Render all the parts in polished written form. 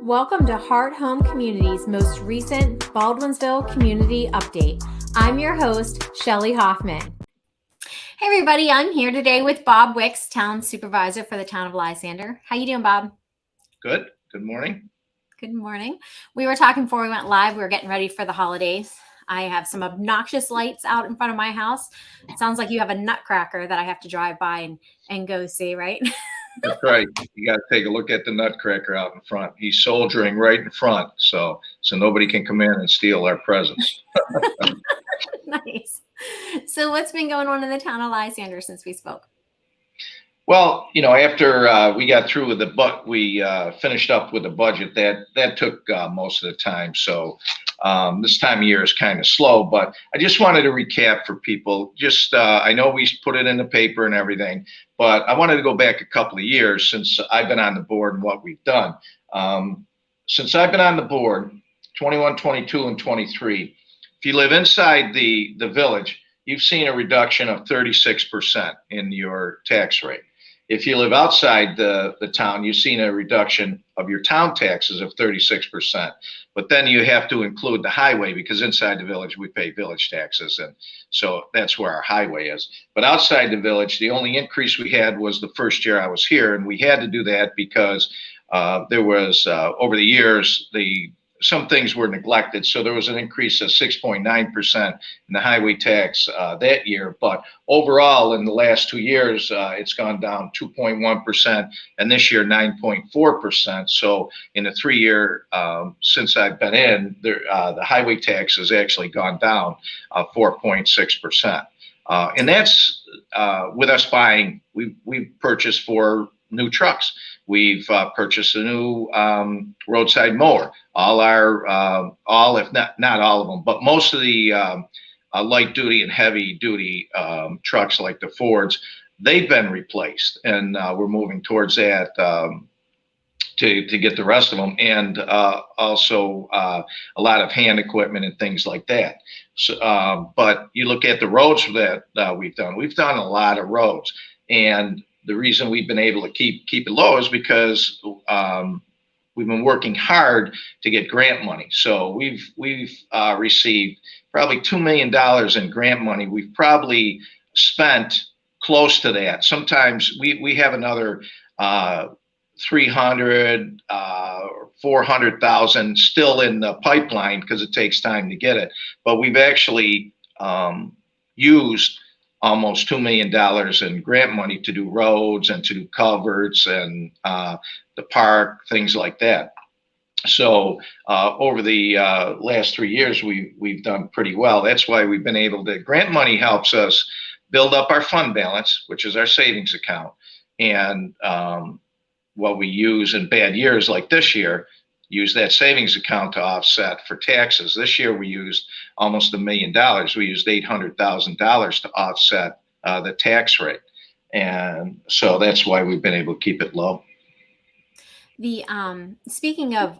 Welcome to Heart Home Community's most recent Baldwinsville Community Update. I'm your host, Shelley Hoffman. Hey everybody, I'm here today with Bob Wicks, Town Supervisor for the Town of Lysander. How you doing, Bob? Good. Good morning. Good morning. We were talking before we went live. We were getting ready for the holidays. I have some obnoxious lights out in front of my house. It sounds like you have a nutcracker that I have to drive by and go see, right? That's right. You got to take a look at the nutcracker out in front. He's soldiering right in front, so nobody can come in and steal our presents. Nice. So what's been going on in the town of Lysander since we spoke? Well, after we got through with we finished up with the budget. That took most of the time. So this time of year is kind of slow. But I just wanted to recap for people. I know we put it in the paper and everything, but I wanted to go back a couple of years since I've been on the board and what we've done. Since I've been on the board, 21, 22, and 23. If you live inside the village, you've seen a reduction of 36% in your tax rate. If you live outside the town, you've seen a reduction of your town taxes of 36%. But then you have to include the highway, because inside the village, we pay village taxes. And so that's where our highway is. But outside the village, the only increase we had was the first year I was here. And we had to do that because there was, over the years, some things were neglected. So there was an increase of 6.9% in the highway tax that year. But overall, in the last 2 years, it's gone down 2.1%, and this year 9.4%. So in the 3 year since I've been in, the highway tax has actually gone down 4.6%. And that's with us buying. We've purchased 4 new trucks. We've purchased a new roadside mower. If not all of them, but most of the light duty and heavy duty trucks like the Fords, they've been replaced, and we're moving towards that to get the rest of them, and also a lot of hand equipment and things like that. So, but you look at the roads that we've done a lot of roads, and the reason we've been able to keep it low is because we've been working hard to get grant money. So we've received probably $2 million in grant money. We've probably spent close to that. Sometimes we have another 300 or 400,000 still in the pipeline because it takes time to get it. But we've actually used almost $2 million in grant money to do roads and to do culverts and the park, things like that. So over the last 3 years, we've done pretty well. That's why we've been able to. Grant money helps us build up our fund balance, which is our savings account, and what we use in bad years like this year, use that savings account to offset for taxes. This year we used almost $1 million. We used $800,000 to offset the tax rate, and so that's why we've been able to keep it low. The speaking of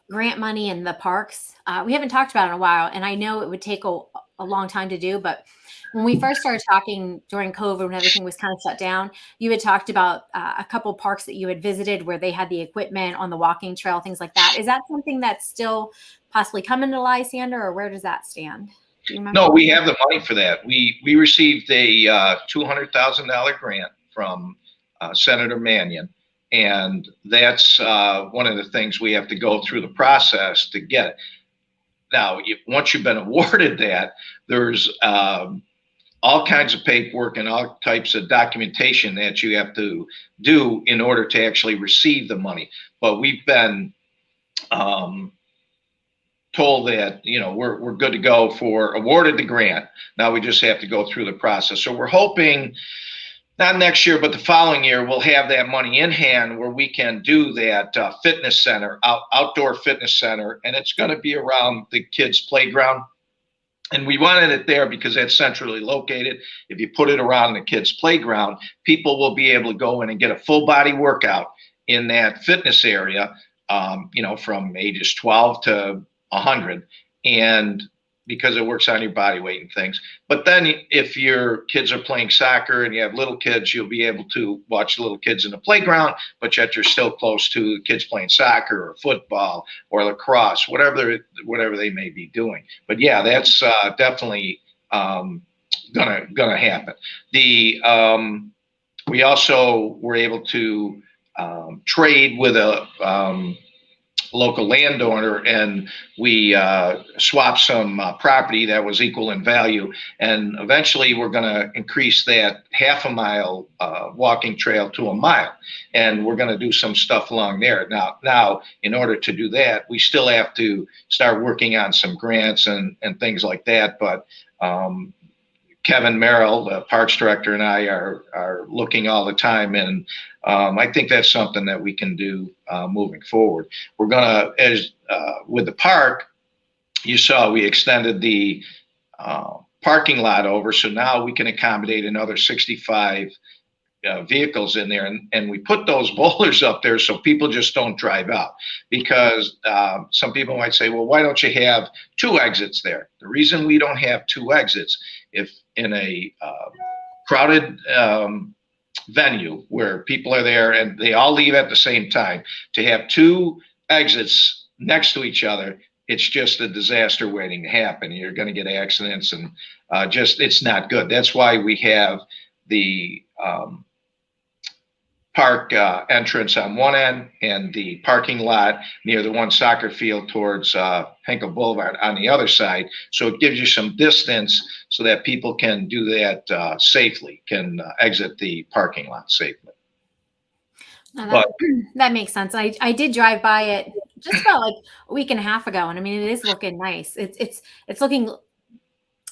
grant money and the parks, we haven't talked about it in a while, and I know it would take a long time to do, but when we first started talking during COVID, when everything was kind of shut down, you had talked about a couple parks that you had visited where they had the equipment on the walking trail, things like that. Is that something that's still possibly coming to Lysander, or where does that stand? Do you remember? No, we have the money for that. We received a $200,000 grant from Senator Mannion, and that's one of the things we have to go through the process to get it. Now, once you've been awarded that, there's all kinds of paperwork and all types of documentation that you have to do in order to actually receive the money. But we've been told that we're good to go for awarded the grant. Now we just have to go through the process. So we're hoping not next year, but the following year, we'll have that money in hand where we can do that fitness center, outdoor fitness center, and it's going to be around the kids' playground. And we wanted it there because it's centrally located. If you put it around the kids' playground, people will be able to go in and get a full body workout in that fitness area, from ages 12 to 100. And because it works on your body weight and things. But then if your kids are playing soccer and you have little kids, you'll be able to watch little kids in the playground, but yet you're still close to the kids playing soccer or football or lacrosse, whatever they may be doing. But yeah, that's definitely gonna happen. We also were able to trade with a local landowner, and we swapped some property that was equal in value, and eventually we're going to increase that half a mile walking trail to a mile, and we're going to do some stuff along there. Now, in order to do that, we still have to start working on some grants and things like that, but Kevin Merrill, the Parks Director, and I are looking all the time, and I think that's something that we can do moving forward. We're gonna, as with the park, you saw we extended the parking lot over, so now we can accommodate another 65 vehicles in there, and we put those boulders up there so people just don't drive out, because some people might say, well, why don't you have 2 exits there? The reason we don't have 2 exits, if in a crowded venue where people are there and they all leave at the same time, to have 2 exits next to each other, it's just a disaster waiting to happen. You're going to get accidents, and it's not good. That's why we have the park entrance on one end and the parking lot near the one soccer field towards Henkel Boulevard on the other side. So it gives you some distance so that people can do that safely, can exit the parking lot safely. No, that makes sense. I did drive by it just about like a week and a half ago, and I mean, it is looking nice. It's looking,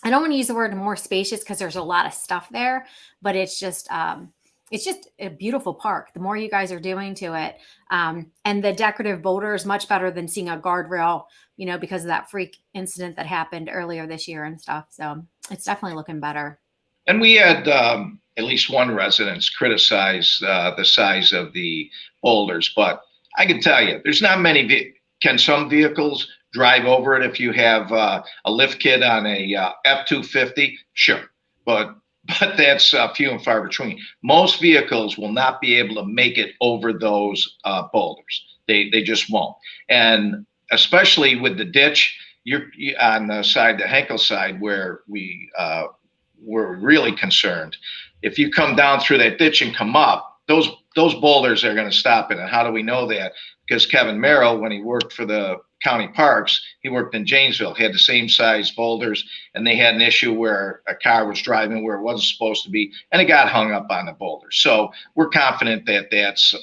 I don't want to use the word more spacious because there's a lot of stuff there, but it's just a beautiful park. The more you guys are doing to it, and the decorative boulder is much better than seeing a guardrail, because of that freak incident that happened earlier this year and stuff. So it's definitely looking better. And we had at least one resident criticize the size of the boulders, but I can tell you, there's not many. Can some vehicles drive over it if you have a lift kit on a F-250? Sure, but that's few and far between. Most vehicles will not be able to make it over those boulders. They just won't. And especially with the ditch, you're on the side, the Henkel side, where we're really concerned. If you come down through that ditch and come up, those boulders are going to stop it. And how do we know that? Because Kevin Merrill, when he worked for the county parks, he worked in Janesville, he had the same size boulders, and they had an issue where a car was driving where it wasn't supposed to be, and it got hung up on the boulders. So we're confident that that's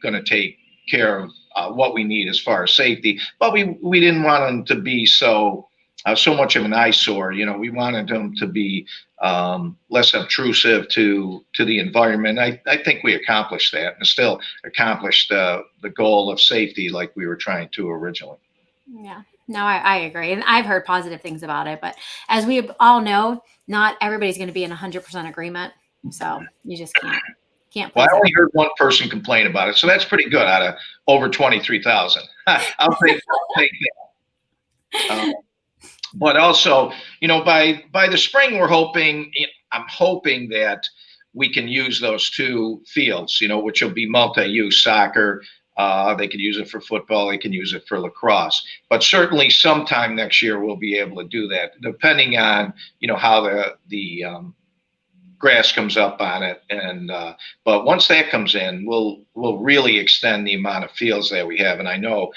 going to take care of what we need as far as safety. But we didn't want them to be so much of an eyesore. We wanted them to be less obtrusive to the environment. I think we accomplished that, and still accomplished the goal of safety like we were trying to originally. Yeah, no, I agree. And I've heard positive things about it, but as we all know, not everybody's going to be in 100% agreement. So you just can't. Well, I only heard one person complain about it, so that's pretty good out of over 23,000. I'll take that. But also, by the spring, I'm hoping that we can use those 2 fields, which will be multi-use soccer. They could use it for football. They can use it for lacrosse. But certainly sometime next year, we'll be able to do that, depending on, how the grass comes up on it. And but once that comes in, we'll really extend the amount of fields that we have. And I know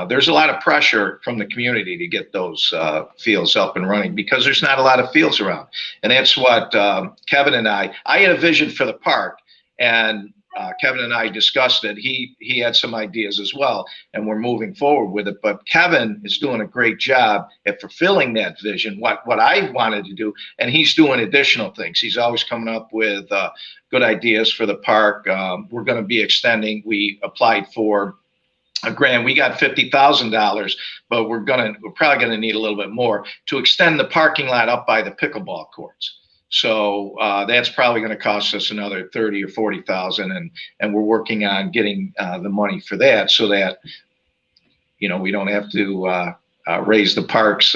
there's a lot of pressure from the community to get those fields up and running, because there's not a lot of fields around. And that's what Kevin and I had a vision for the park, and Kevin and I discussed it. He had some ideas as well, and we're moving forward with it. But Kevin is doing a great job at fulfilling that vision, what I wanted to do, and he's doing additional things. He's always coming up with good ideas for the park. We're going to be extending. We applied for a grant. We got $50,000, but we're probably going to need a little bit more to extend the parking lot up by the pickleball courts. So that's probably going to cost us another 30 or 40,000, and we're working on getting the money for that, so that we don't have to raise the parks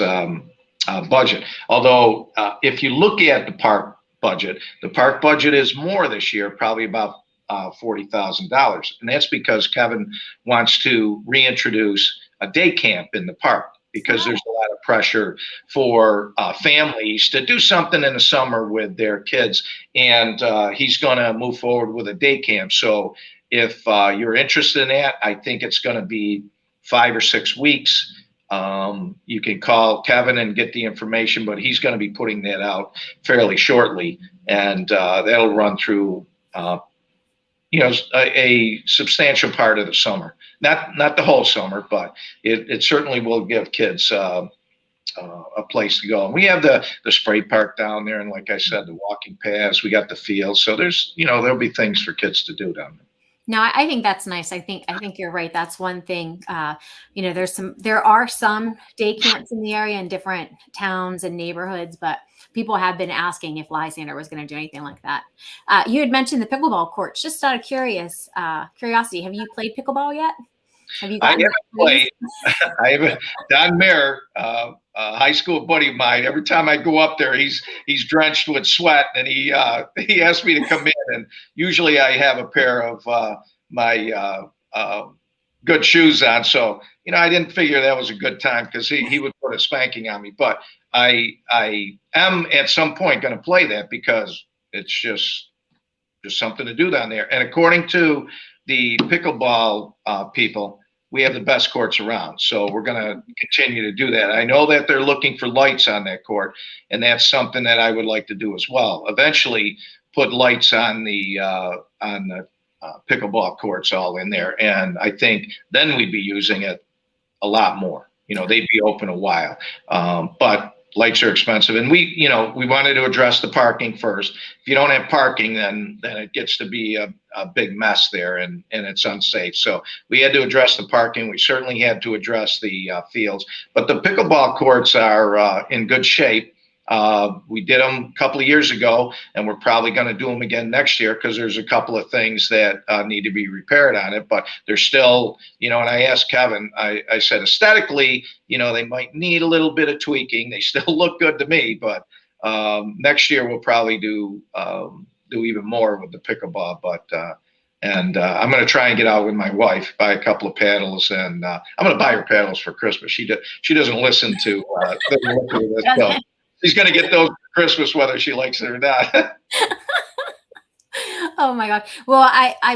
budget. Although, if you look at the park budget is more this year, probably about $40,000, and that's because Kevin wants to reintroduce a day camp in the park because there's a lot of pressure for families to do something in the summer with their kids, and he's going to move forward with a day camp. So if you're interested in that, I think it's going to be 5 or 6 weeks. You can call Kevin and get the information, but he's going to be putting that out fairly shortly, and that'll run through, a substantial part of the summer. Not the whole summer, but it certainly will give kids a place to go. And we have the spray park down there, and like I said, the walking paths. We got the field, so there'll be things for kids to do down there. No, I think that's nice. I think you're right. That's one thing. There are some day camps in the area in different towns and neighborhoods, but people have been asking if Lysander was going to do anything like that. You had mentioned the pickleball courts. Just out of curiosity, have you played pickleball yet? Have you I gotten haven't played. I haven't. Don Mayer, a high school buddy of mine, every time I go up there, he's drenched with sweat, and he asked me to come in. And usually I have a pair of my good shoes on, so I didn't figure that was a good time because he would put a spanking on me. But I am at some point going to play that because it's just something to do down there. And according to the pickleball people, we have the best courts around. So we're going to continue to do that. I know that they're looking for lights on that court, and that's something that I would like to do as well. Eventually put lights on the pickleball courts all in there. And I think then we'd be using it a lot more. They'd be open a while. But lights are expensive, and we wanted to address the parking first. If you don't have parking, then it gets to be a big mess there, and it's unsafe. So we had to address the parking. We certainly had to address the fields, but the pickleball courts are in good shape. We did them a couple of years ago, and we're probably going to do them again next year because there's a couple of things that need to be repaired on it. But they're still, and I asked Kevin, I said, aesthetically, they might need a little bit of tweaking. They still look good to me, but next year we'll probably do even more with the pickleball. But I'm going to try and get out with my wife, buy a couple of paddles, and I'm going to buy her paddles for Christmas. She doesn't listen to this, so she's going to get those for Christmas, whether she likes it or not. Oh my God. Well,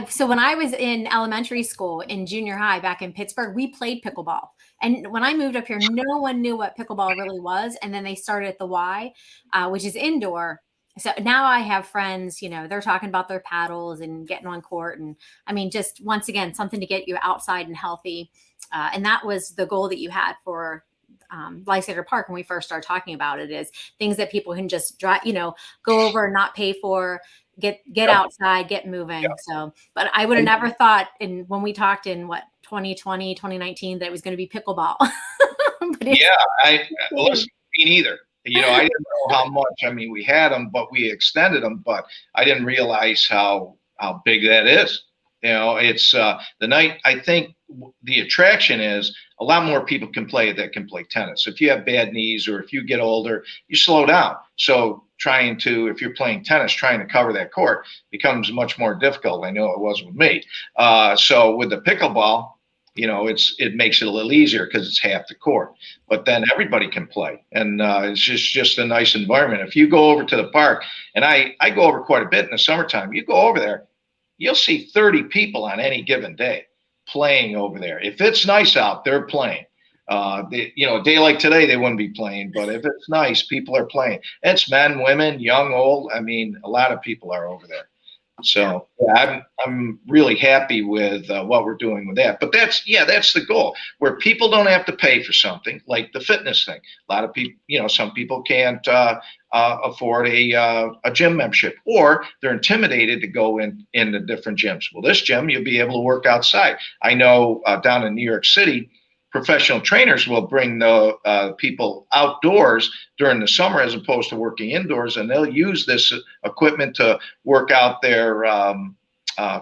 so when I was in elementary school and junior high back in Pittsburgh, we played pickleball. And when I moved up here, no one knew what pickleball really was. And then they started at the Y, which is indoor. So now I have friends, they're talking about their paddles and getting on court. And I mean, just once again, something to get you outside and healthy. And that was the goal that you had for Lysander Park when we first started talking about it, is things that people can just drive, go over and not pay for, get outside, get moving. So, but I would have never thought when we talked in 2020, 2019, that it was going to be pickleball. Listen, me neither. I didn't know how much. I mean, we had them, but we extended them, but I didn't realize how big that is. It's the night. I think the attraction is a lot more people can play it that can play tennis. If you have bad knees or if you get older, you slow down. So if you're playing tennis, trying to cover that court becomes much more difficult. I know it was with me. So with the pickleball, it makes it a little easier because it's half the court. But then everybody can play, and it's just a nice environment. If you go over to the park, and I go over quite a bit in the summertime, you go over there, you'll see 30 people on any given day playing over there. If it's nice out, they're playing. A day like today, they wouldn't be playing, but if it's nice, people are playing. It's men, women, young, old. I mean, a lot of people are over there. So I'm really happy with what we're doing with that. But that's the goal, where people don't have to pay for something like the fitness thing. A lot of people, some people can't afford a gym membership, or they're intimidated to go into different gyms. Well, this gym, you'll be able to work outside. I know down in New York City, professional trainers will bring the people outdoors during the summer as opposed to working indoors, and they'll use this equipment to work out their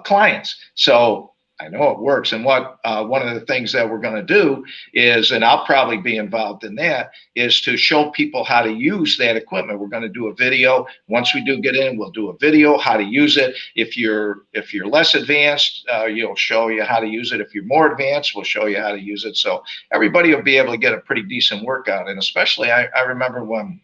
clients. So I know it works. And what one of the things that we're going to do is, and I'll probably be involved in that, is to show people how to use that equipment. We're going to do a video. Once we do get in, we'll do a video how to use it. If you're less advanced, you'll show you how to use it. If you're more advanced, we'll show you how to use it. So everybody will be able to get a pretty decent workout. And especially, I remember when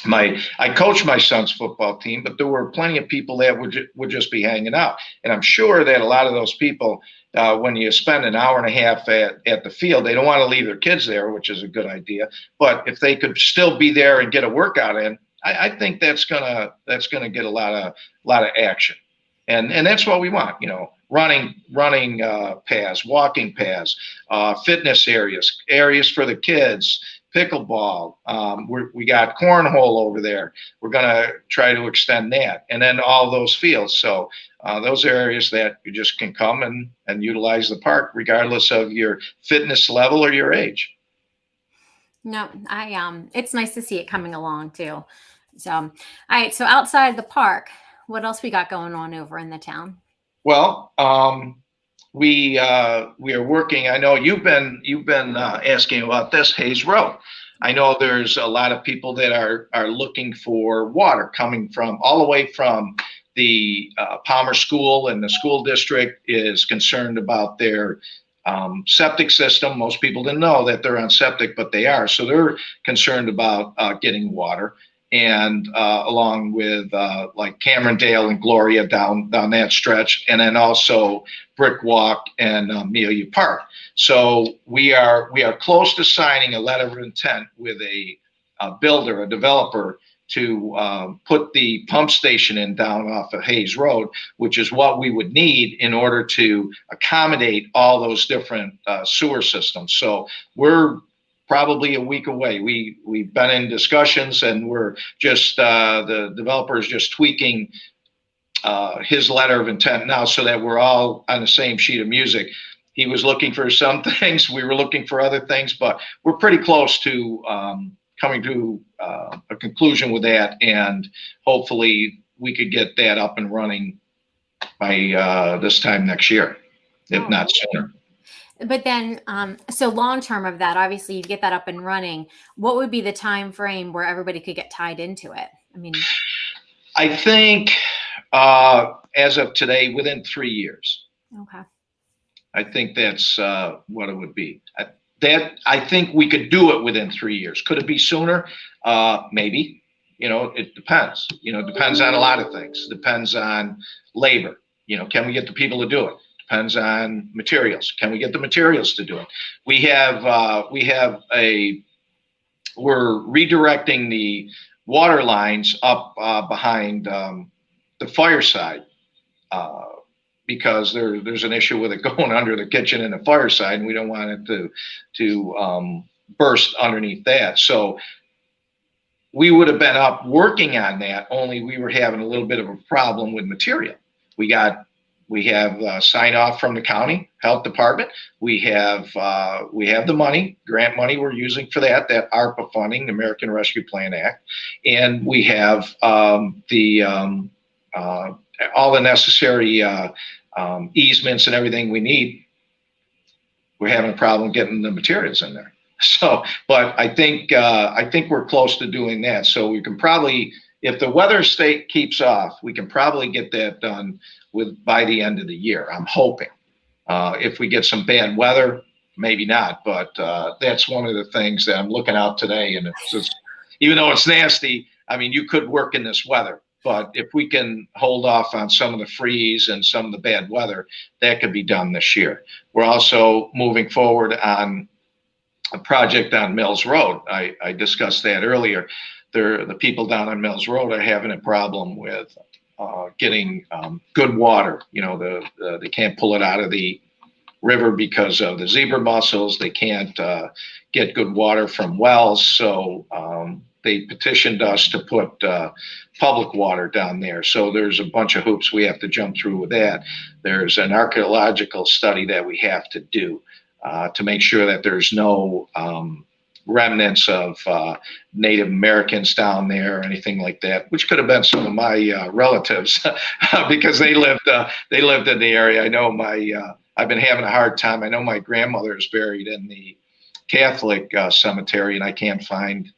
I coached my son's football team, but there were plenty of people that would just be hanging out. And I'm sure that a lot of those people, when you spend an hour and a half at the field, they don't want to leave their kids there, which is a good idea. But if they could still be there and get a workout in, I think that's gonna get a lot of action. And that's what we want, running paths, walking paths, fitness areas for the kids, pickleball. We got cornhole over there. We're going to try to extend that, and then all those fields. So those are areas that you just can come and utilize the park, regardless of your fitness level or your age. No, it's nice to see it coming along too. So, all right. So outside the park, what else we got going on over in the town? Well, we are working. I know you've been asking about this Hayes Road. I know there's a lot of people that are looking for water coming from all the way from the Palmer School, and the school district is concerned about their septic system. Most people didn't know that they're on septic, but they are. So they're concerned about getting water. And along with like Camerondale and Gloria down that stretch, and then also Brick Walk and Amelia Park. So we are close to signing a letter of intent with a builder, a developer, to put the pump station in down off of Hayes Road, which is what we would need in order to accommodate all those different sewer systems. So we're probably a week away. We've been in discussions, and we're just the developer is just tweaking his letter of intent now, so that we're all on the same sheet of music. He was looking for some things, we were looking for other things, but we're pretty close to coming to a conclusion with that, and hopefully we could get that up and running by this time next year, if not sooner. But then, so long term of that, obviously you get that up and running. What would be the time frame where everybody could get tied into it? I mean, I think as of today, within 3 years. Okay. I think that's what it would be. I think we could do it within 3 years. Could it be sooner? Maybe. It depends. It depends on a lot of things. Depends on labor. Can we get the people to do it? Depends on materials. Can we get the materials to do it? We're redirecting the water lines up behind the fireside because there's an issue with it going under the kitchen and the fireside, and we don't want it to burst underneath that. So we would have been up working on that, only we were having a little bit of a problem with material. We have sign off from the county health department. We have the money, grant money we're using for that ARPA funding, the American Rescue Plan Act, and we have all the necessary easements and everything we need. We're having a problem getting the materials in there. So, but I think we're close to doing that. So we can probably, if the weather state keeps off, we can probably get that done by the end of the year. I'm hoping. If we get some bad weather, maybe not. But that's one of the things that I'm looking out today. And it's just, even though it's nasty, I mean, you could work in this weather. But if we can hold off on some of the freeze and some of the bad weather, that could be done this year. We're also moving forward on a project on Mills Road. I discussed that earlier. The people down on Mills Road are having a problem with getting good water. They can't pull it out of the river because of the zebra mussels. They can't get good water from wells. So they petitioned us to put public water down there. So there's a bunch of hoops we have to jump through with that. There's an archaeological study that we have to do to make sure that there's no remnants of Native Americans down there or anything like that, which could have been some of my relatives because they lived in the area. I know I've been having a hard time. I know my grandmother is buried in the Catholic cemetery, and I can't find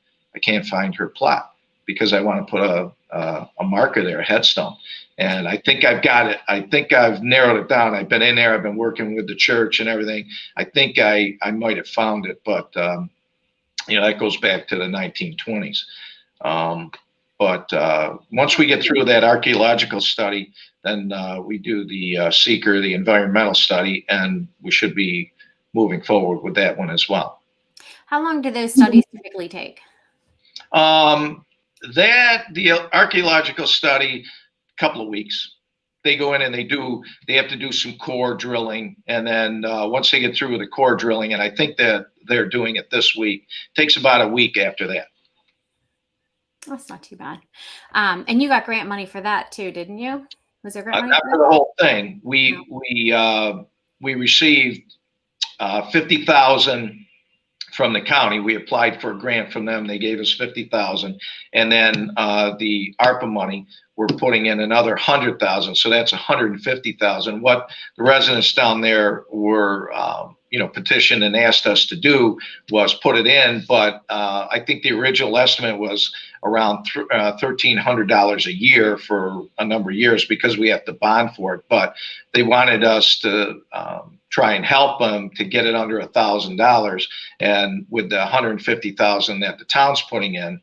her plot because I want to put a marker there, a headstone. And I think I've got it. I think I've narrowed it down. I've been in there. I've been working with the church and everything. I think I might have found it, but that goes back to the 1920s. But once we get through that archaeological study, then we do the seeker, the environmental study, and we should be moving forward with that one as well. How long do those studies typically take? The archaeological study, a couple of weeks. They go in and they have to do some core drilling. And then once they get through with the core drilling, and I think that they're doing it this week, takes about a week after that. That's not too bad. And you got grant money for that too, didn't you? Was there grant money not for the whole thing. We received $50,000 from the county. We applied for a grant from them. They gave us $50,000, and then the ARPA money, we're putting in another $100,000. So that's $150,000. What the residents down there were, petitioned and asked us to do was put it in. But I think the original estimate was around $1,300 a year for a number of years because we have to bond for it. But they wanted us to try and help them to get it under $1,000. And with the $150,000 that the town's putting in,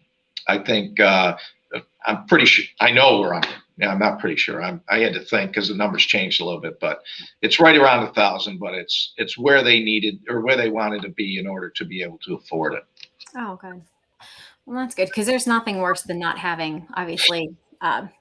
I think I'm pretty sure. I know we're under. Yeah, I'm not pretty sure. I had to think because the numbers changed a little bit, but it's right around 1,000. But it's where they needed or where they wanted to be in order to be able to afford it. Oh, good. Well, that's good because there's nothing worse than not having, obviously,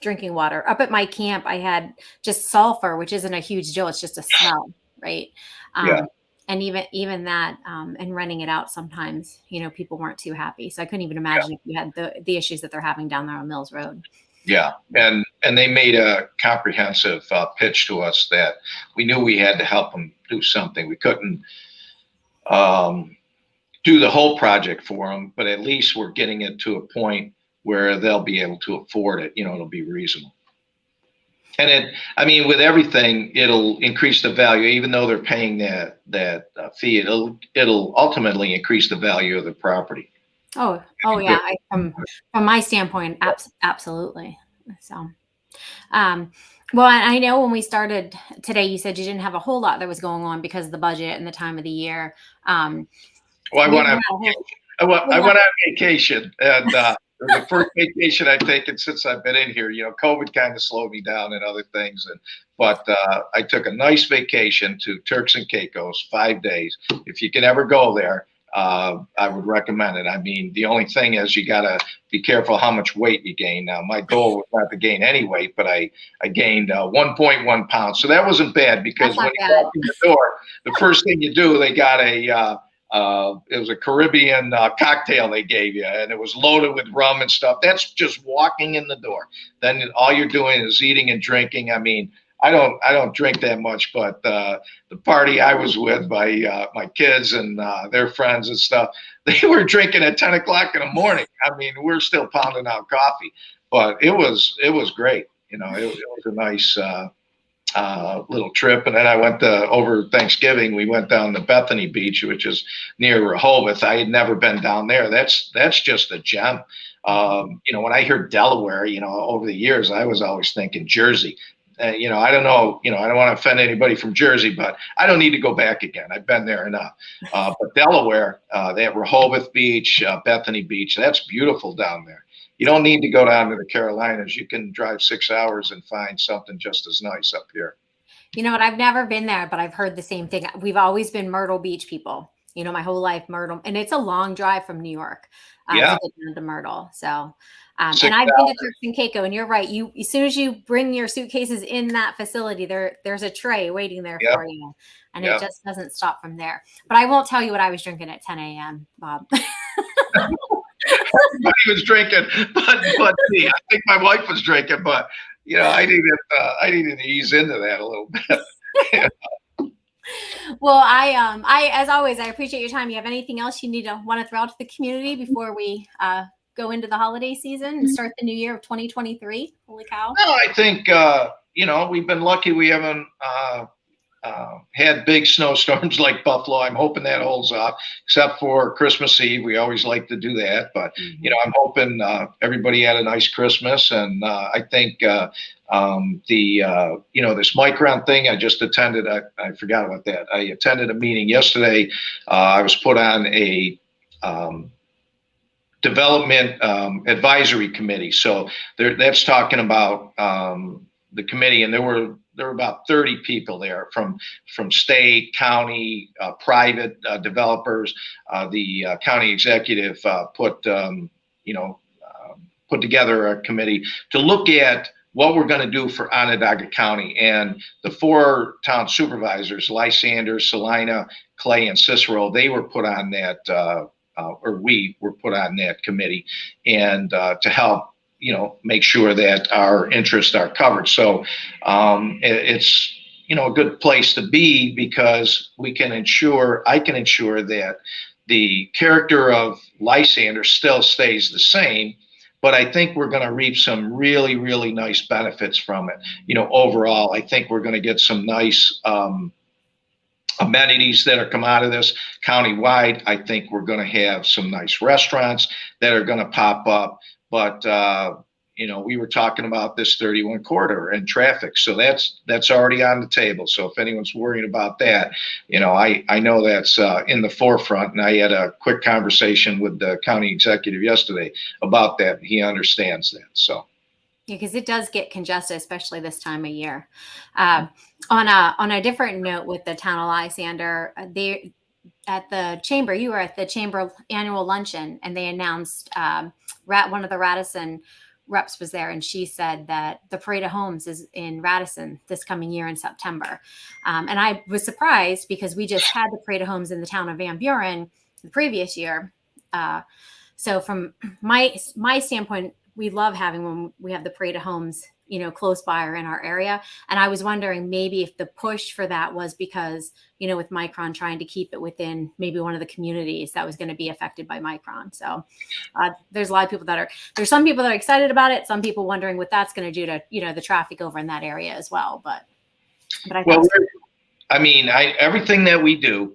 drinking water. Up at my camp, I had just sulfur, which isn't a huge deal. It's just a smell, right? Yeah. And even that, and renting it out sometimes, people weren't too happy. So I couldn't even imagine if you had the issues that they're having down there on Mills Road. Yeah, and they made a comprehensive pitch to us that we knew we had to help them do something. We couldn't do the whole project for them, but at least we're getting it to a point where they'll be able to afford it. It'll be reasonable. And with everything, it'll increase the value, even though they're paying that fee. It'll ultimately increase the value of the property. Oh yeah. From my standpoint, absolutely. So, well, I know when we started today, you said you didn't have a whole lot that was going on because of the budget and the time of the year. Well, I went on vacation, and the first vacation I've taken since I've been in here. COVID kind of slowed me down and other things, but I took a nice vacation to Turks and Caicos, 5 days. If you can ever go there, I would recommend it. The only thing is you got to be careful how much weight you gain. Now, my goal was not to gain any weight, but I gained 1.1 pounds. So that wasn't bad because when you walk in the door, the first thing you do, they got it was a Caribbean cocktail they gave you, and it was loaded with rum and stuff. That's just walking in the door. Then all you're doing is eating and drinking. I don't drink that much, but the party I was with, my kids and their friends and stuff, they were drinking at 10 o'clock in the morning. We're still pounding out coffee, but it was great. It was a nice little trip. And then I went over Thanksgiving, we went down to Bethany Beach, which is near Rehoboth. I had never been down there. That's just a gem. When I hear Delaware, over the years, I was always thinking Jersey. I don't know, I don't want to offend anybody from Jersey, but I don't need to go back again. I've been there enough. But Delaware, they have Rehoboth Beach, Bethany Beach. That's beautiful down there. You don't need to go down to the Carolinas. You can drive 6 hours and find something just as nice up here. You know what? I've never been there, but I've heard the same thing. We've always been Myrtle Beach people, my whole life, Myrtle. And it's a long drive from New York to get down to Myrtle. So, and I've been to Turks and Caicos, and you're right. As soon as you bring your suitcases in that facility, there's a tray waiting there for you, and it just doesn't stop from there. But I won't tell you what I was drinking at 10 a.m., Bob. Everybody was drinking, but me. I think my wife was drinking, but I needed to ease into that a little bit. Well, I as always, I appreciate your time. You have anything else you want to throw out to the community before we go into the holiday season and start the new year of 2023? Holy cow! No, I think we've been lucky. We haven't had big snowstorms like Buffalo. I'm hoping that holds up, except for Christmas Eve. We always like to do that, but I'm hoping everybody had a nice Christmas, and I think this Micron thing I just attended. I forgot about that. I attended a meeting yesterday. I was put on a development advisory committee, so that's talking about the committee, and there were about 30 people there from state, county, private developers. The county executive put together a committee to look at what we're going to do for Onondaga County. And the 4 town supervisors, Lysander, Salina, Clay, and Cicero, they were put on that, or we were put on that committee, and to help make sure that our interests are covered. So it's a good place to be, because I can ensure that the character of Lysander still stays the same, but I think we're going to reap some really, really nice benefits from it. Overall, I think we're going to get some nice amenities that are come out of this countywide. I think we're going to have some nice restaurants that are going to pop up. But we were talking about this 31 corridor and traffic, so that's already on the table. So if anyone's worried about that, I know that's in the forefront. And I had a quick conversation with the county executive yesterday about that. He understands that. So. Yeah, because it does get congested, especially this time of year. On a different note, with the town of Lysander, they at the chamber. You were at the chamber annual luncheon, and they announced one of the Radisson reps was there, and she said that the Parade of Homes is in Radisson this coming year in September. And I was surprised, because we just had the Parade of Homes in the town of Van Buren the previous year. So from my standpoint, we love having when we have the Parade of Homes, close by or in our area. And I was wondering maybe if the push for that was because, with Micron trying to keep it within maybe one of the communities that was going to be affected by Micron. So there's a lot of people there's some people that are excited about it. Some people wondering what that's going to do to, the traffic over in that area as well. But I thought everything that we do,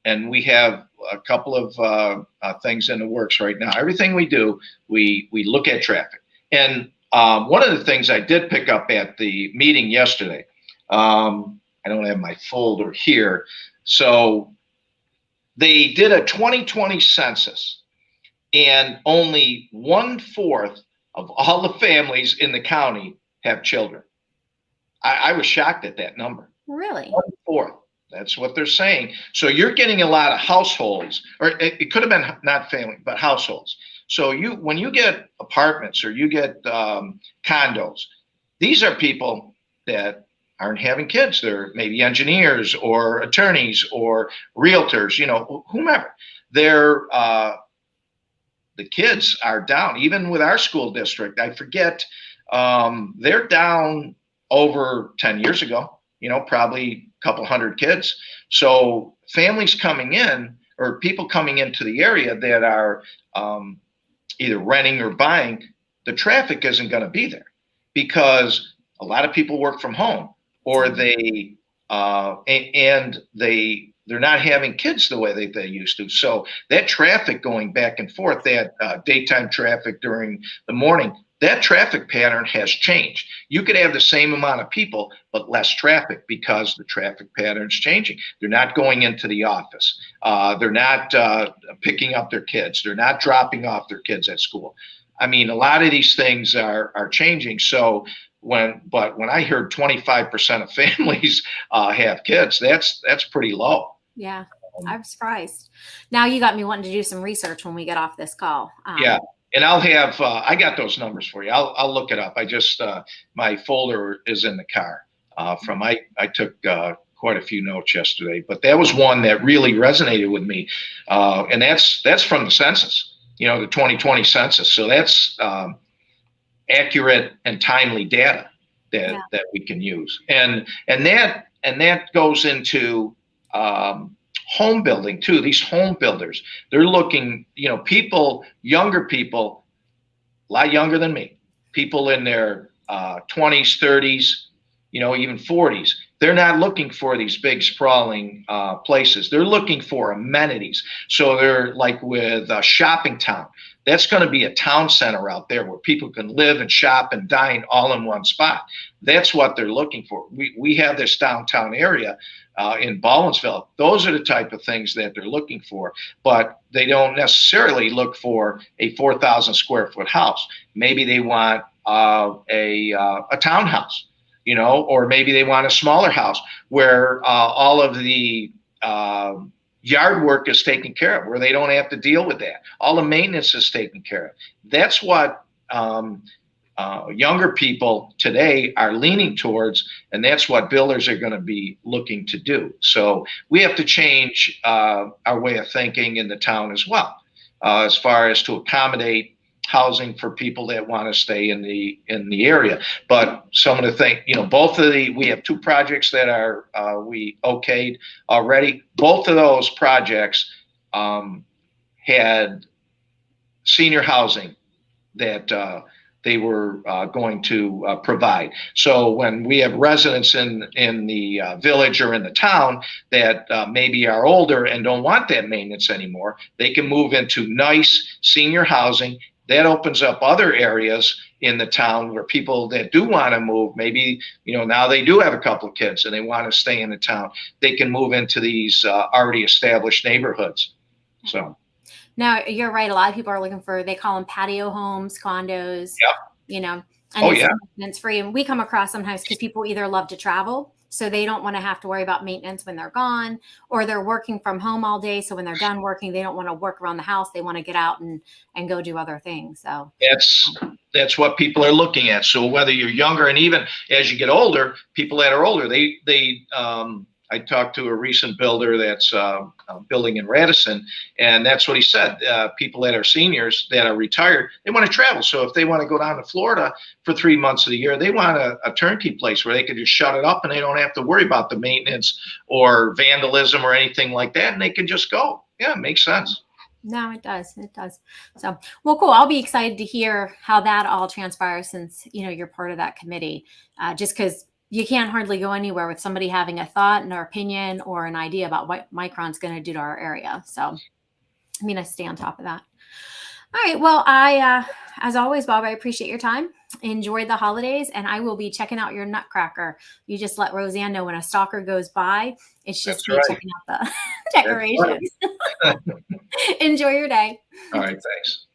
and we have a couple of things in the works right now. Everything we do, we look at traffic. And one of the things I did pick up at the meeting yesterday, I don't have my folder here. So they did a 2020 census, and only 1/4 of all the families in the county have children. I was shocked at that number. Really? 1/4. That's what they're saying. So you're getting a lot of households, or it could have been not family, but households. So when you get apartments, or you get condos, these are people that aren't having kids. They're maybe engineers or attorneys or realtors, whomever. They're the kids are down. Even with our school district, I forget, they're down over 10 years ago, probably a couple hundred kids. So families coming in, or people coming into the area that are either renting or buying, the traffic isn't going to be there, because a lot of people work from home, or they're not having kids the way they used to. So that traffic going back and forth, that daytime traffic during the morning, that traffic pattern has changed. You could have the same amount of people, but less traffic, because the traffic pattern's changing. They're not going into the office. They're not picking up their kids. They're not dropping off their kids at school. I mean, a lot of these things are changing. So when I heard 25% of families have kids, that's pretty low. Yeah, I'm surprised. Now you got me wanting to do some research when we get off this call. Yeah. And I'll have, I got those numbers for you. I'll look it up. I just, my folder is in the car I took quite a few notes yesterday, but that was one that really resonated with me. And that's from the census, the 2020 census. So that's accurate and timely data that we can use. And that goes into home building too. These home builders, they're looking, people, younger people, a lot younger than me, people in their 20s, 30s, even 40s. they're not looking for these big sprawling places. They're looking for amenities. So they're like with Shopping Town. That's going to be a town center out there where people can live and shop and dine all in one spot. That's what they're looking for. We have this downtown area in Baldwinsville. Those are the type of things that they're looking for, but they don't necessarily look for a 4,000 square foot house. Maybe they want a townhouse, or maybe they want a smaller house where all of the yard work is taken care of, where they don't have to deal with that. All the maintenance is taken care of. That's what younger people today are leaning towards, and that's what builders are going to be looking to do. So we have to change our way of thinking in the town as well, as far as to accommodate housing for people that want to stay in the area. But some of the things, we have 2 projects that are we okayed already. Both of those projects had senior housing that they were going to provide. So when we have residents in the village or in the town that maybe are older and don't want that maintenance anymore, they can move into nice senior housing. That opens up other areas in the town where people that do want to move, maybe, now they do have a couple of kids and they want to stay in the town, they can move into these already established neighborhoods. So. Now, you're right. A lot of people are looking for, they call them patio homes, condos, Yep. And it's maintenance free. And we come across sometimes because people either love to travel, so they don't want to have to worry about maintenance when they're gone, or they're working from home all day. So when they're done working, they don't want to work around the house. They want to get out and go do other things. So that's what people are looking at. So whether you're younger, and even as you get older, people that are older, I talked to a recent builder that's building in Radisson, and that's what he said. People that are seniors that are retired, they want to travel. So if they want to go down to Florida for 3 months of the year, they want a turnkey place where they can just shut it up and they don't have to worry about the maintenance or vandalism or anything like that, and they can just go. Yeah, it makes sense. No, it does. It does. So, well, cool. I'll be excited to hear how that all transpires since, you're part of that committee, just because you can't hardly go anywhere with somebody having a thought and an opinion or an idea about what Micron's going to do to our area. So, I stay on top of that. All right. Well, as always, Bob, I appreciate your time. Enjoy the holidays, and I will be checking out your Nutcracker. You just let Roseanne know when a stalker goes by. It's just me checking out the decorations. Enjoy your day. All right. Thanks.